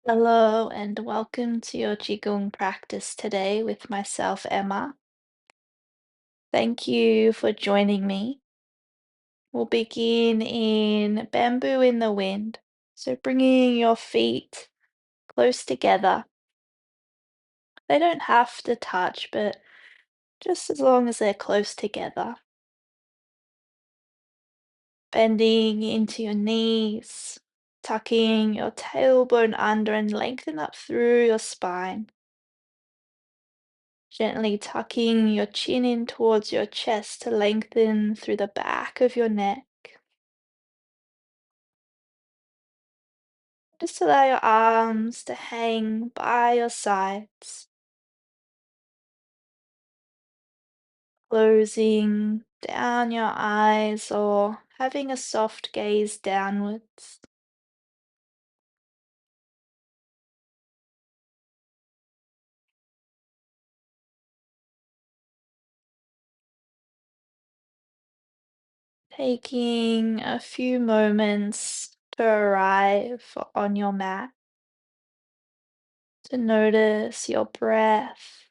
Hello and welcome to your qigong practice today with myself, Emma. Thank you for joining me. We'll begin in bamboo in the wind. So bringing your feet close together. They don't have to touch, but just as long as they're close together. Bending into your knees, tucking your tailbone under and lengthen up through your spine. Gently tucking your chin in towards your chest to lengthen through the back of your neck. Just allow your arms to hang by your sides, closing down your eyes or having a soft gaze downwards. Taking a few moments to arrive on your mat, to notice your breath,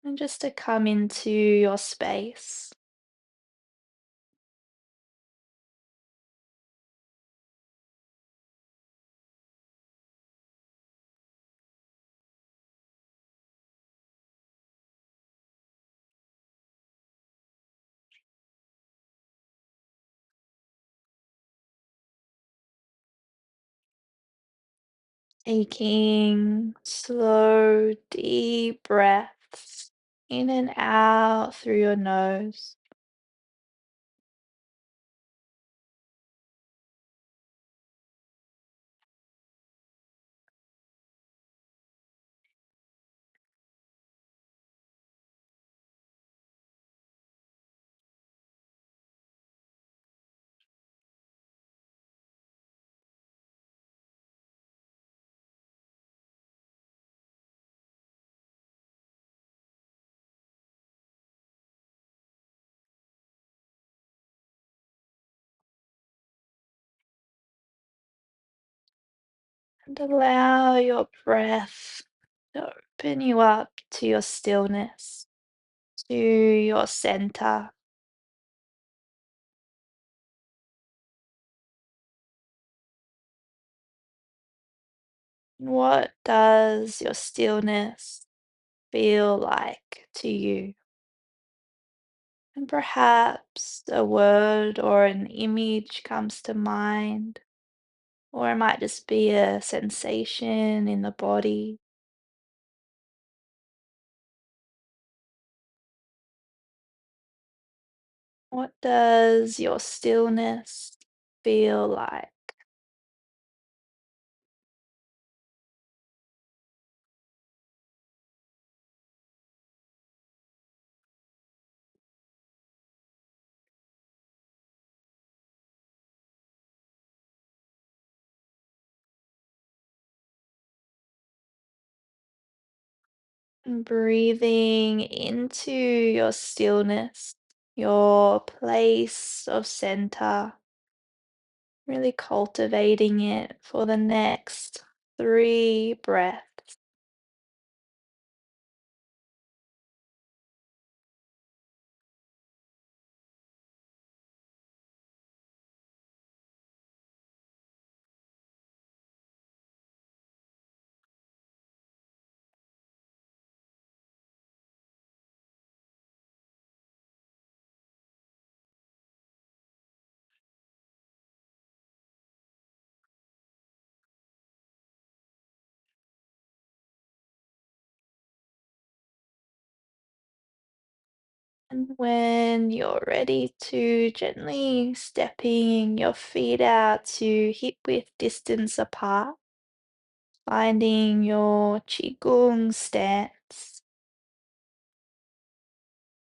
and just to come into your space. Taking slow, deep breaths in and out through your nose. And allow your breath to open you up to your stillness, to your center. What does your stillness feel like to you? And perhaps a word or an image comes to mind, or it might just be a sensation in the body. What does your stillness feel like? And breathing into your stillness, your place of center, really cultivating it for the next 3 breaths. And when you're ready to gently stepping your feet out to hip width distance apart, finding your qigong stance.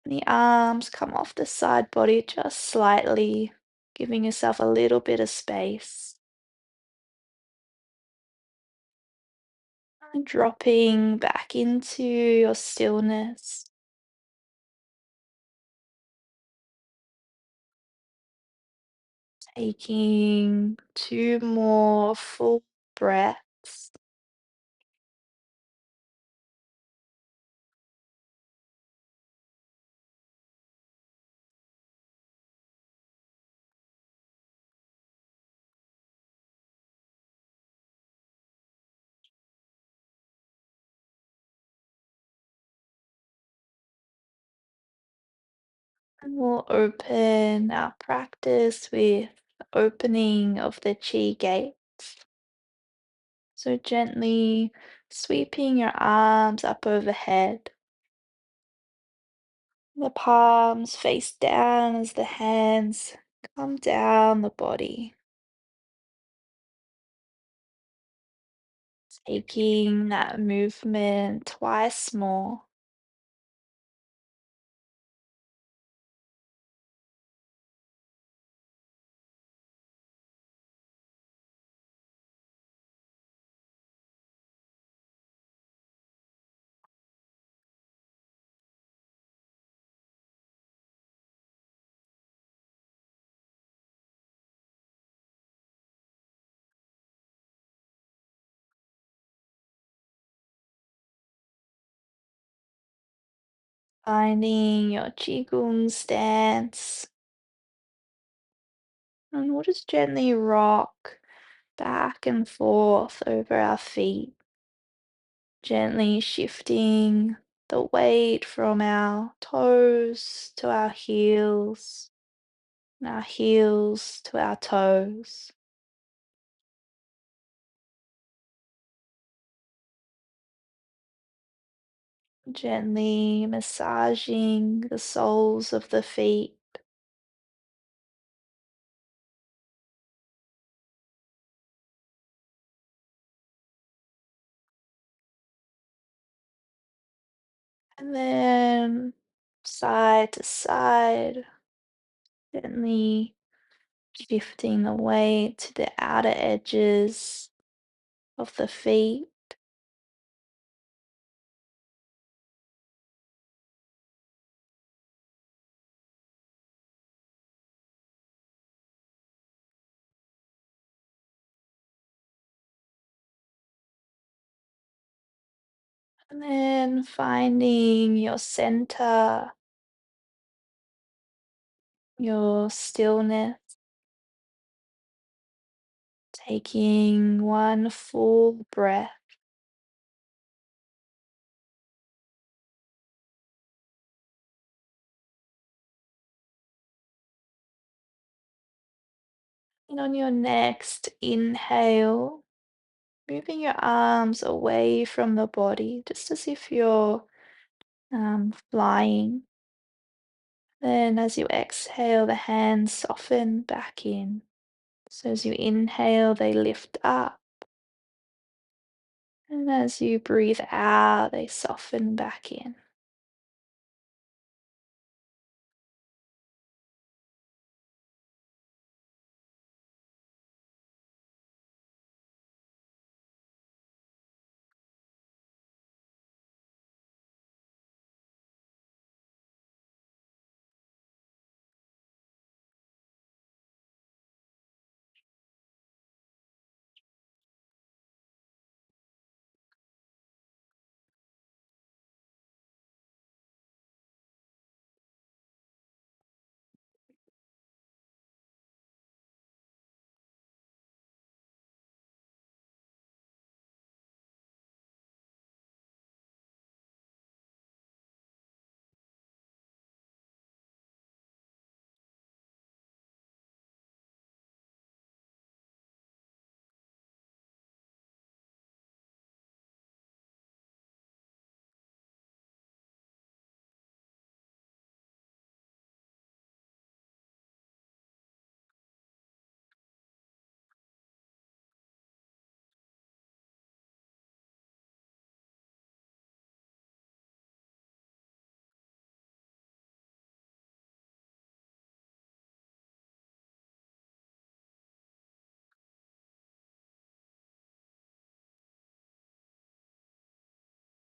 The arms come off the side body just slightly, giving yourself a little bit of space. And dropping back into your stillness, taking 2 more full breaths. And we'll open our practice with opening of the chi gates. So gently sweeping your arms up overhead. The palms face down as the hands come down the body. Taking that movement twice more. Finding your qigong stance. And we'll just gently rock back and forth over our feet. Gently shifting the weight from our toes to our heels, and our heels to our toes. Gently massaging the soles of the feet. And then side to side, gently shifting the weight to the outer edges of the feet. And then finding your center, your stillness, taking one full breath. And on your next inhale, moving your arms away from the body, just as if you're flying. Then, as you exhale, the hands soften back in. So, as you inhale, they lift up. And as you breathe out, they soften back in.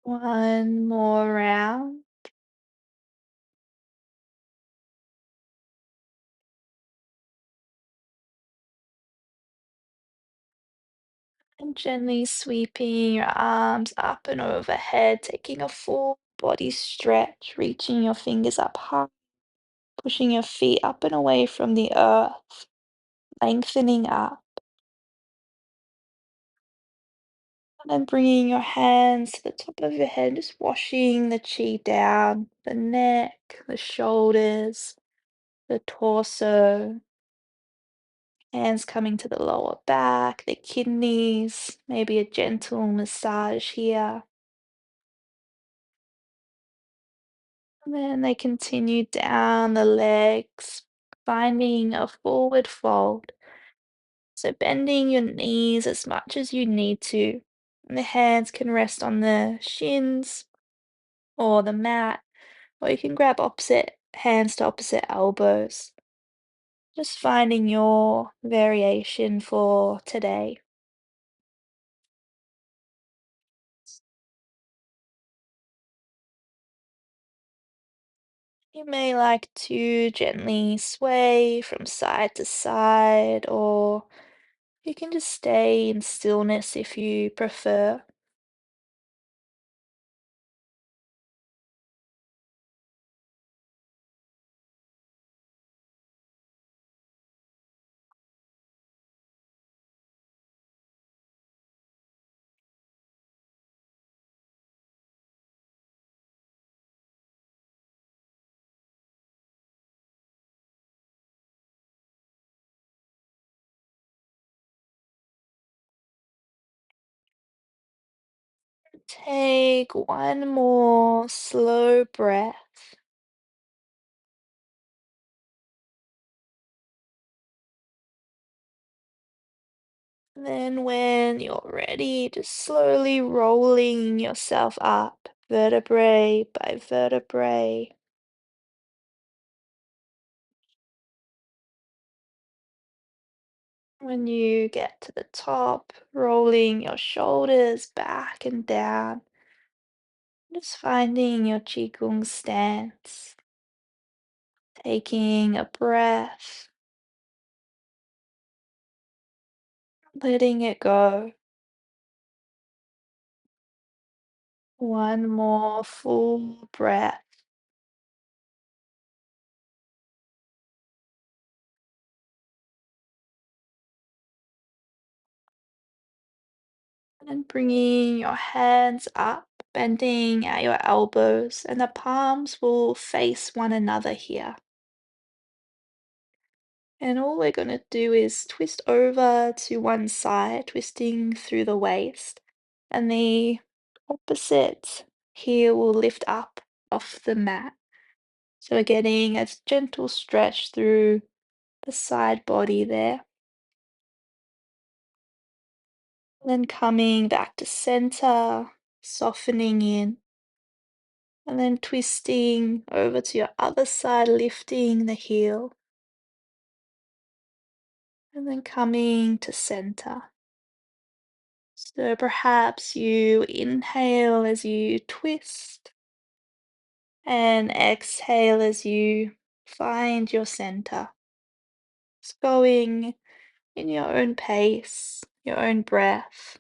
One more round. And gently sweeping your arms up and overhead, taking a full body stretch, reaching your fingers up high, pushing your feet up and away from the earth, lengthening up. And then bringing your hands to the top of your head, just washing the chi down, the neck, the shoulders, the torso, hands coming to the lower back, the kidneys, maybe a gentle massage here. And then they continue down the legs, finding a forward fold. So bending your knees as much as you need to. And the hands can rest on the shins or the mat, or you can grab opposite hands to opposite elbows. Just finding your variation for today. You may like to gently sway from side to side, or you can just stay in stillness if you prefer. Take one more slow breath. Then, when you're ready, just slowly rolling yourself up, vertebrae by vertebrae. When you get to the top, rolling your shoulders back and down, just finding your qigong stance, taking a breath, letting it go. One more full breath. And bringing your hands up, bending at your elbows, and the palms will face one another here. And all we're going to do is twist over to one side, twisting through the waist, and the opposite heel will lift up off the mat. So we're getting a gentle stretch through the side body there. Then coming back to center, softening in. And then twisting over to your other side, lifting the heel. And then coming to center. So perhaps you inhale as you twist and exhale as you find your center. It's going in your own pace, your own breath.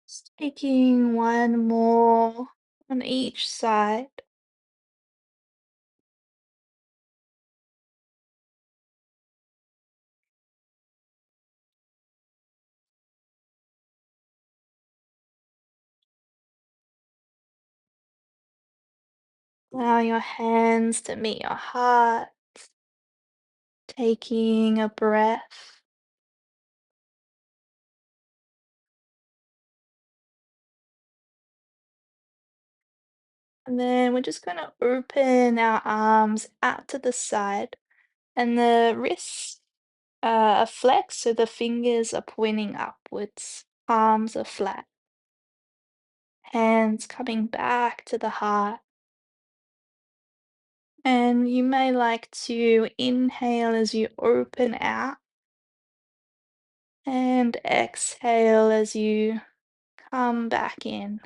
Just taking one more on each side. Allow your hands to meet your heart, taking a breath. And then we're just going to open our arms out to the side, and the wrists are flexed, so the fingers are pointing upwards. Palms are flat. Hands coming back to the heart. And you may like to inhale as you open out and exhale as you come back in.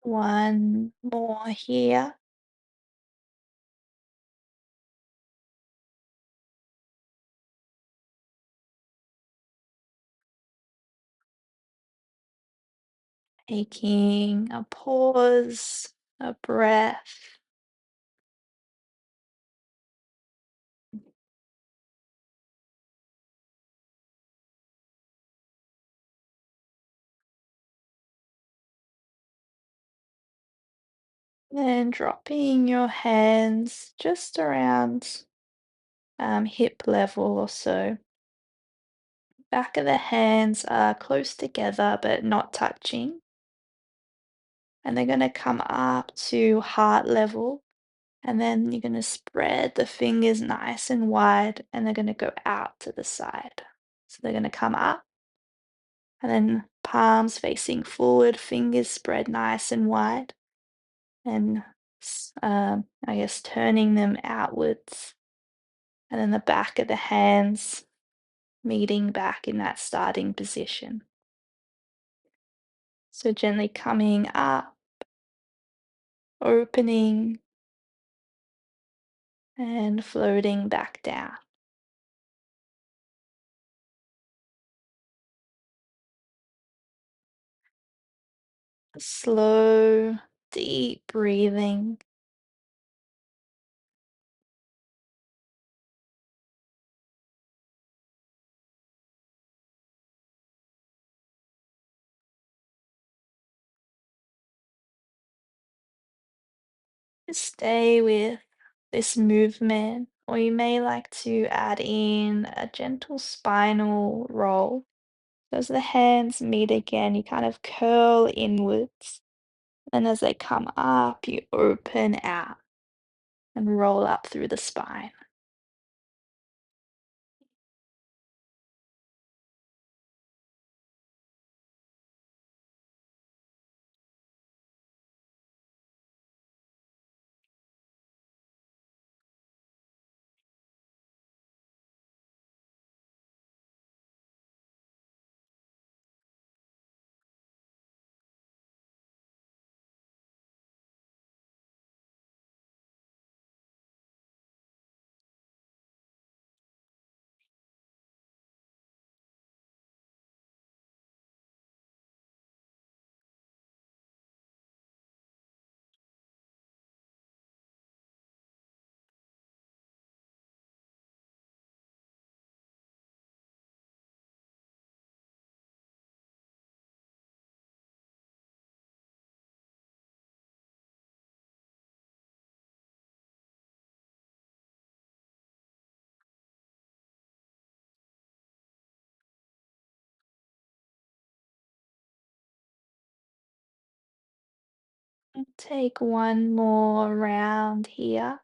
One more here. Taking a pause, a breath, then dropping your hands just around hip level or so. Back of the hands are close together but not touching. And they're going to come up to heart level. And then you're going to spread the fingers nice and wide, and they're going to go out to the side. So they're going to come up, and then palms facing forward, fingers spread nice and wide, and I guess turning them outwards. And then the back of the hands meeting back in that starting position. So gently coming up, opening, and floating back down. Slow, deep breathing. Stay with this movement, or you may like to add in a gentle spinal roll. So as the hands meet again, you kind of curl inwards, and as they come up, you open out and roll up through the spine. Take one more round here,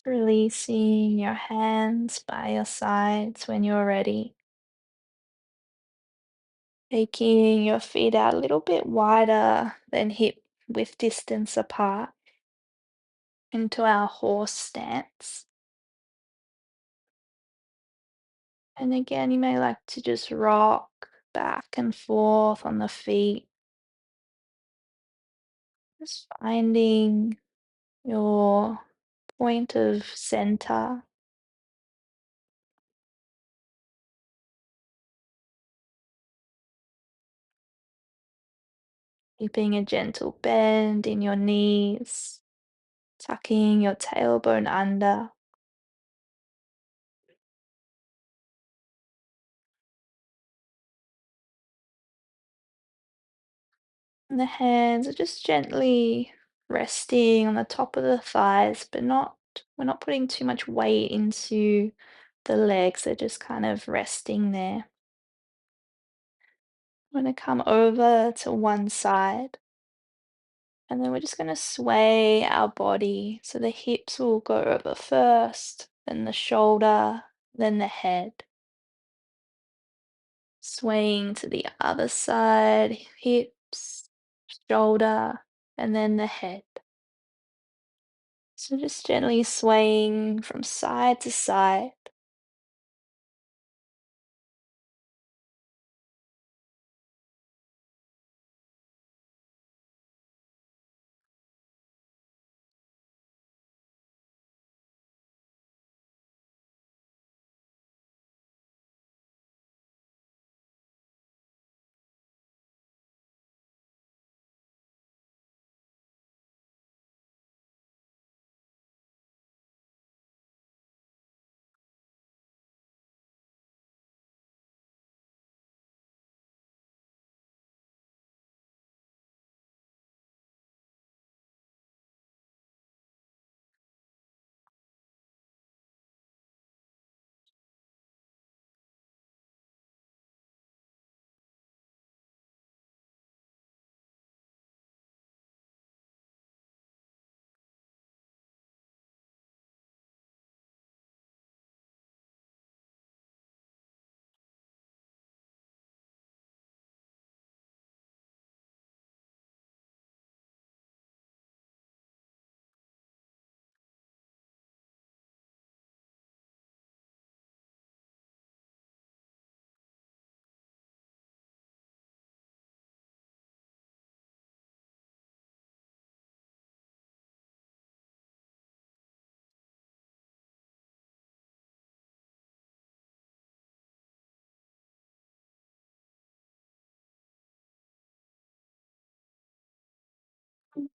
releasing your hands by your sides when you're ready. Taking your feet out a little bit wider than hip width distance apart into our horse stance. And again, you may like to just rock back and forth on the feet, just finding your point of center, keeping a gentle bend in your knees, tucking your tailbone under. And the hands are just gently resting on the top of the thighs, but we're not putting too much weight into the legs. They're just kind of resting there. I'm going to come over to one side, and then we're just going to sway our body. So the hips will go over first, then the shoulder, then the head. Swaying to the other side, hips, shoulder, and then the head. So just gently swaying from side to side.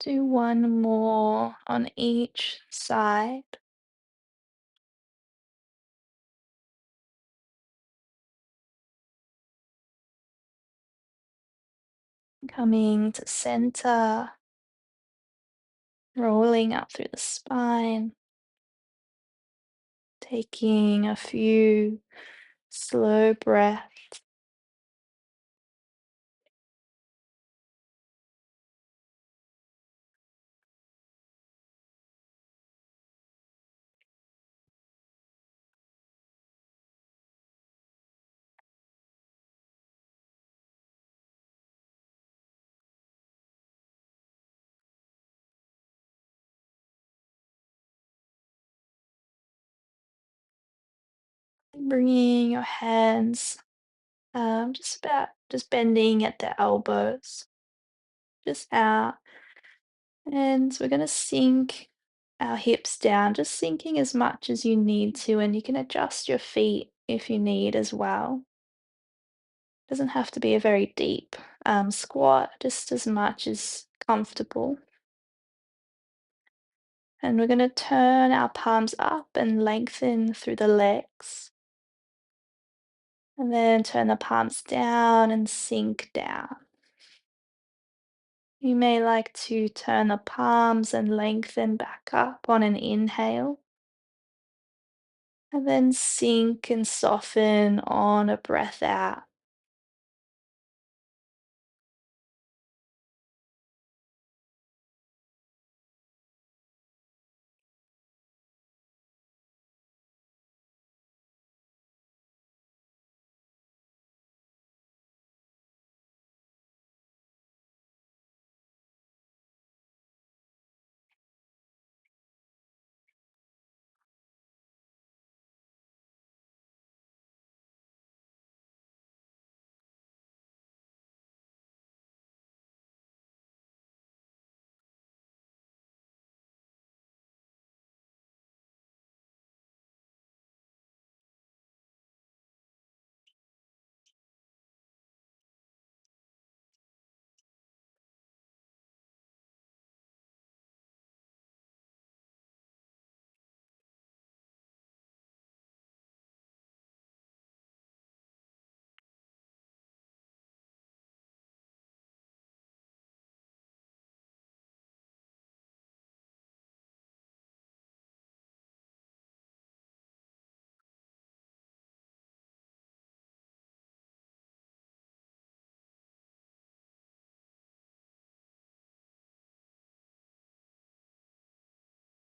Do one more on each side. Coming to center, rolling up through the spine, taking a few slow breaths, bringing your hands just bending at the elbows, just out. And we're going to sink our hips down, just sinking as much as you need to, and you can adjust your feet if you need as well. Doesn't have to be a very deep squat, just as much as comfortable. And we're going to turn our palms up and lengthen through the legs. And then turn the palms down and sink down. You may like to turn the palms and lengthen back up on an inhale. And then sink and soften on a breath out.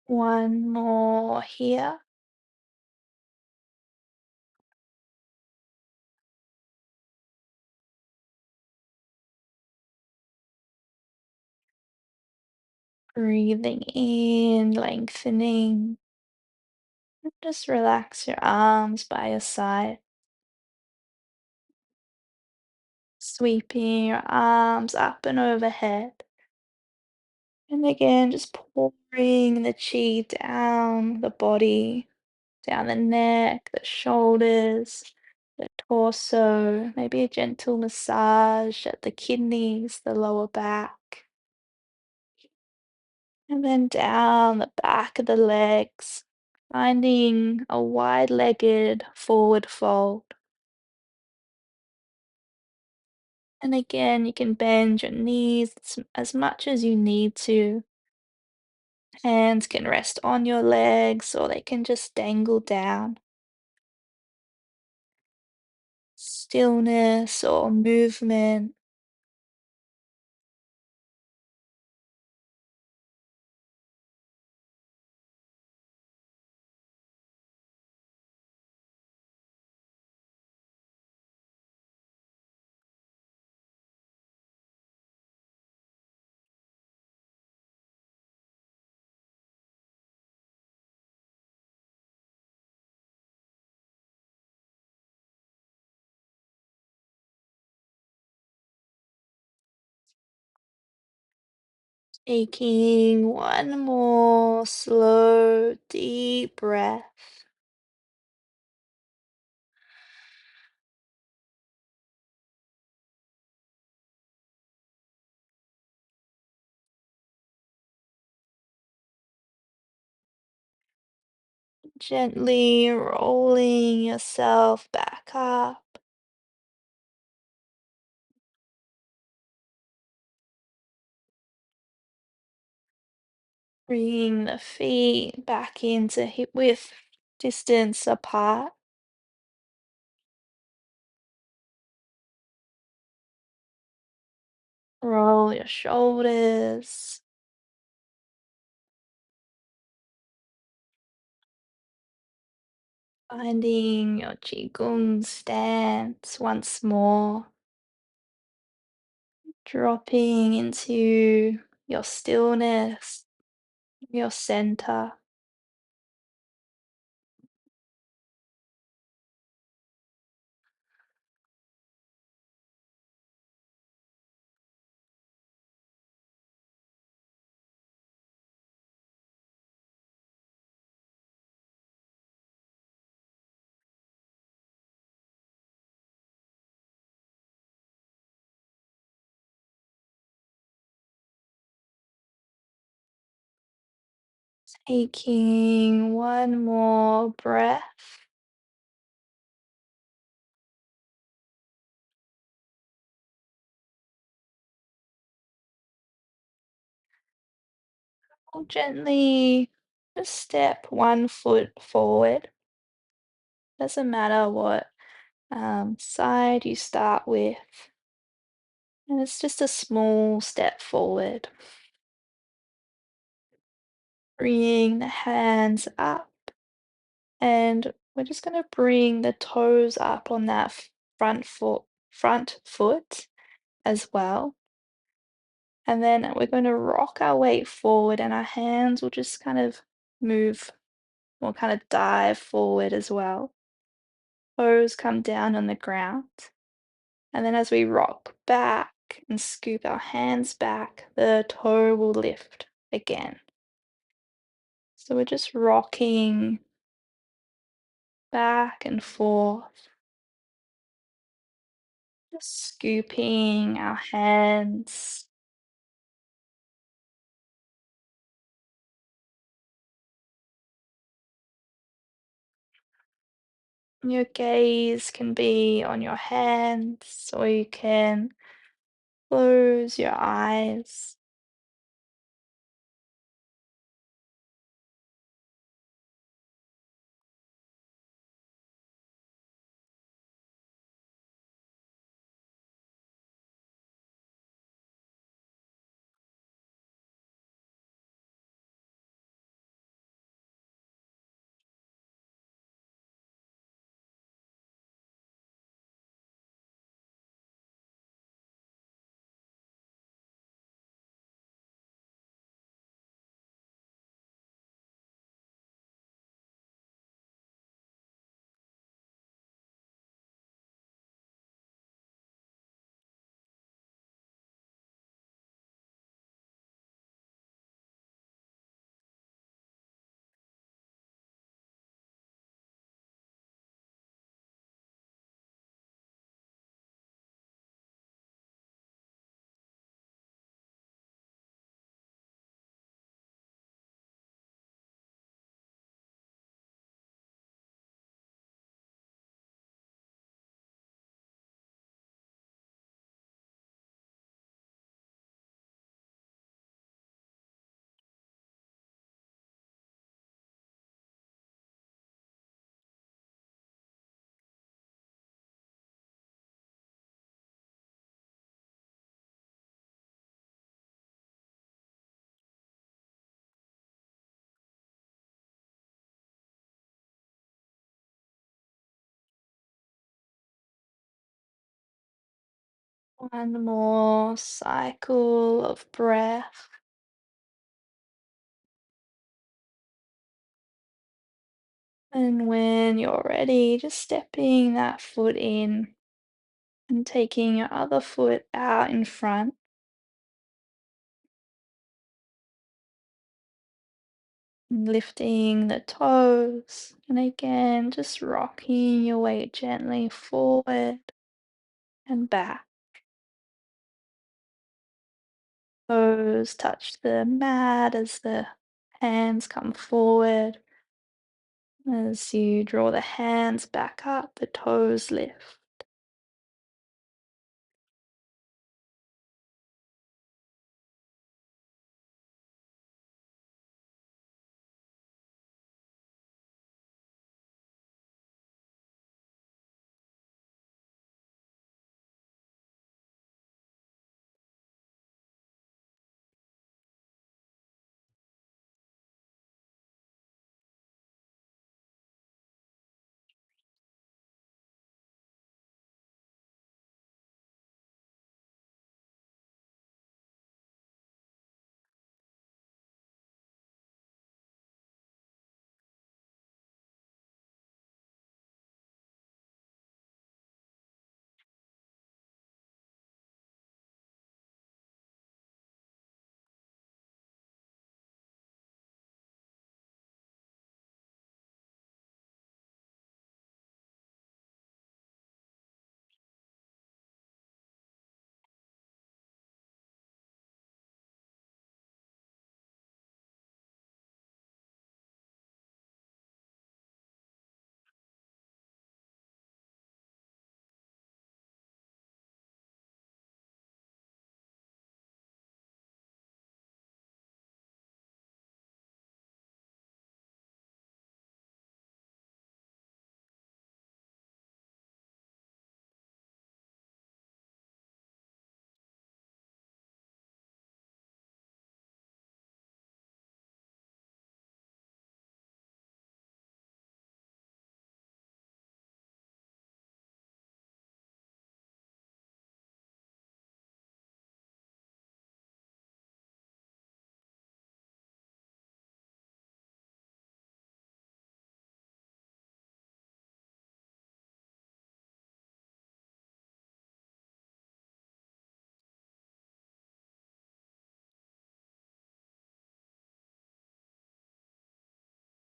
One more here. Breathing in, lengthening. Just relax your arms by your side. Sweeping your arms up and overhead. And again, just pouring the chi down the body, down the neck, the shoulders, the torso, maybe a gentle massage at the kidneys, the lower back, and then down the back of the legs, finding a wide-legged forward fold. And again, you can bend your knees as much as you need to. Hands can rest on your legs or they can just dangle down. Stillness or movement. Taking one more slow, deep breath. Gently rolling yourself back up. Bringing the feet back into hip width distance apart. Roll your shoulders. Finding your qigong stance once more. Dropping into your stillness, your center. Taking one more breath. Gently just step one foot forward. Doesn't matter what side you start with, and it's just a small step forward. Bringing the hands up, and we're just going to bring the toes up on that front foot as well. And then we're going to rock our weight forward, and our hands will just kind of move or kind of dive forward as well. Toes come down on the ground. And then as we rock back and scoop our hands back, the toe will lift again. So we're just rocking back and forth, just scooping our hands. Your gaze can be on your hands, or you can close your eyes. One more cycle of breath. And when you're ready, just stepping that foot in and taking your other foot out in front. Lifting the toes, and again, just rocking your weight gently forward and back. Toes touch the mat as the hands come forward. As you draw the hands back up, the toes lift.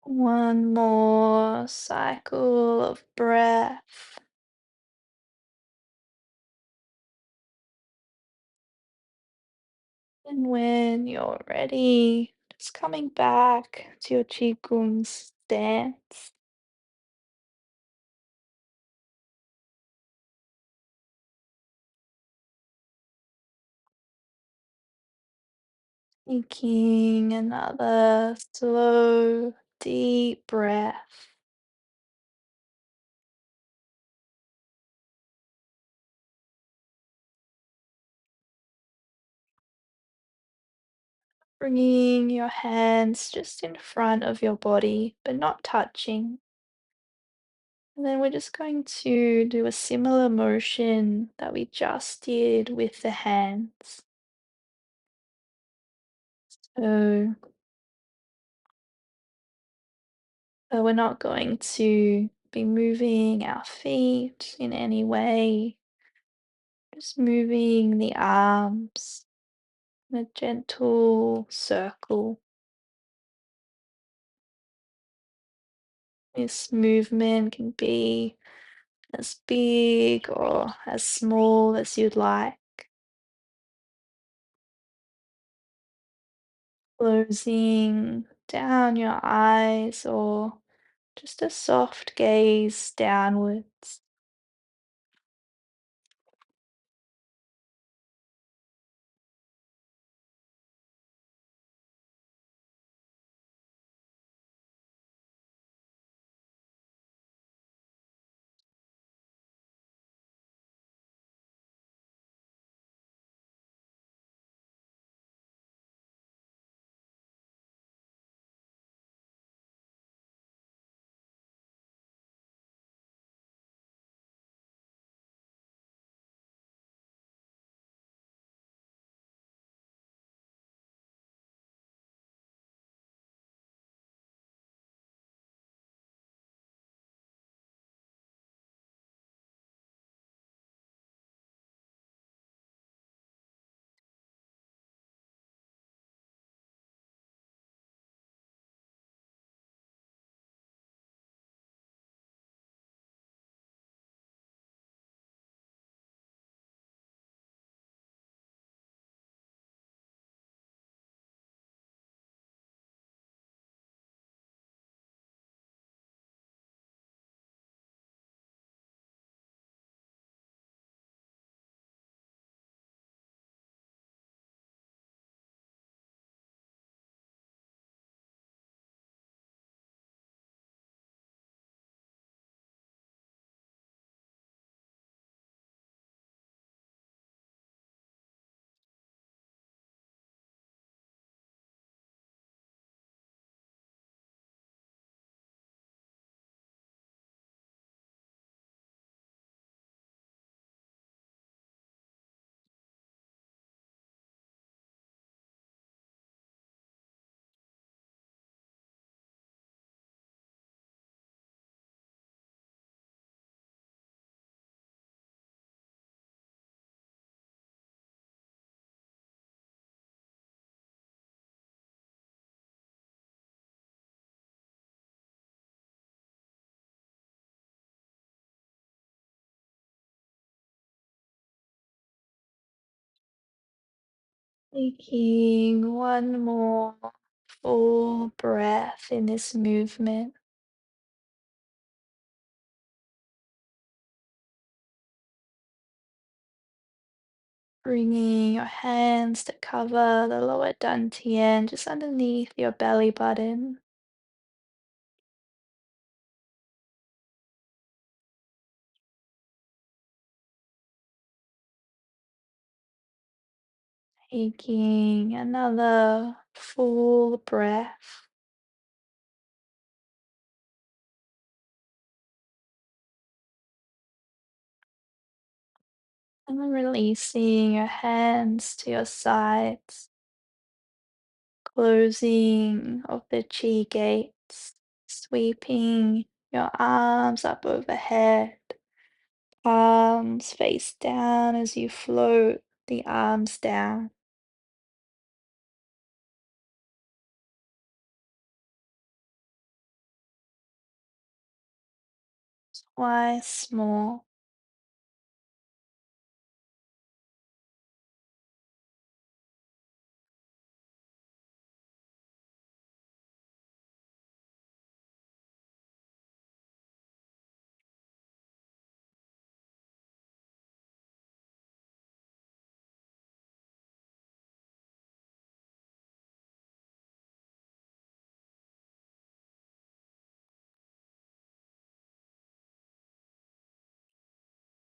One more cycle of breath. And when you're ready, just coming back to your Qigong stance, taking another slow, deep breath, bringing your hands just in front of your body, but not touching. And then we're just going to do a similar motion that we just did with the hands. So, we're not going to be moving our feet in any way, just moving the arms in a gentle circle. This movement can be as big or as small as you'd like. Closing down your eyes or just a soft gaze downwards. Taking one more full breath in this movement. Bringing your hands to cover the lower dantian just underneath your belly button. Taking another full breath. And then releasing your hands to your sides. Closing of the chi gates. Sweeping your arms up overhead. Palms face down as you float the arms down. twice more.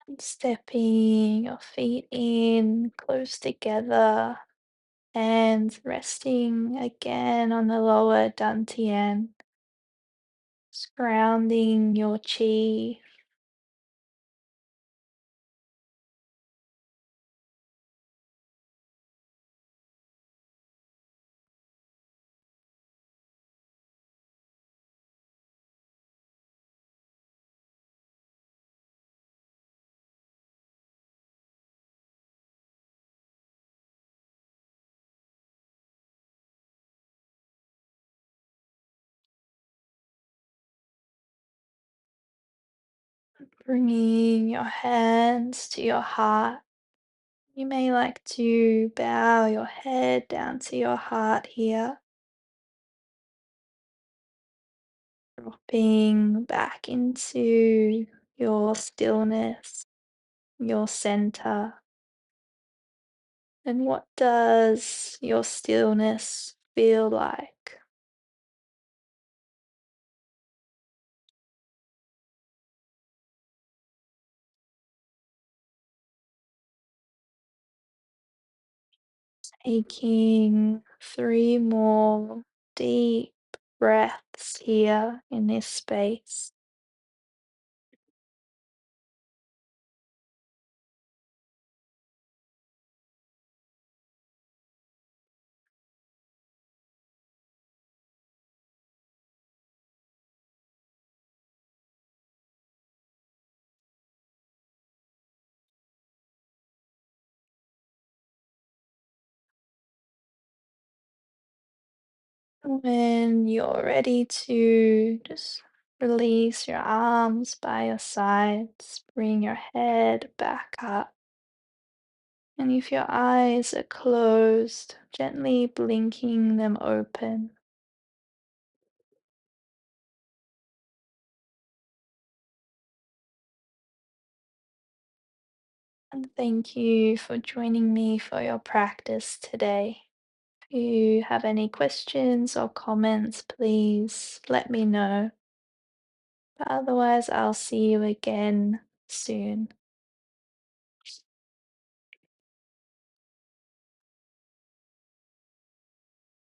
And stepping your feet in close together, hands resting again on the lower dantian, just grounding your chi, bringing your hands to your heart. You may like to bow your head down to your heart here, dropping back into your stillness, your center. And what does your stillness feel like? Taking three more deep breaths here in this space. When you're ready to just release your arms by your sides, bring your head back up. And if your eyes are closed, gently blinking them open. And thank you for joining me for your practice today. If you have any questions or comments, please let me know. But otherwise, I'll see you again soon.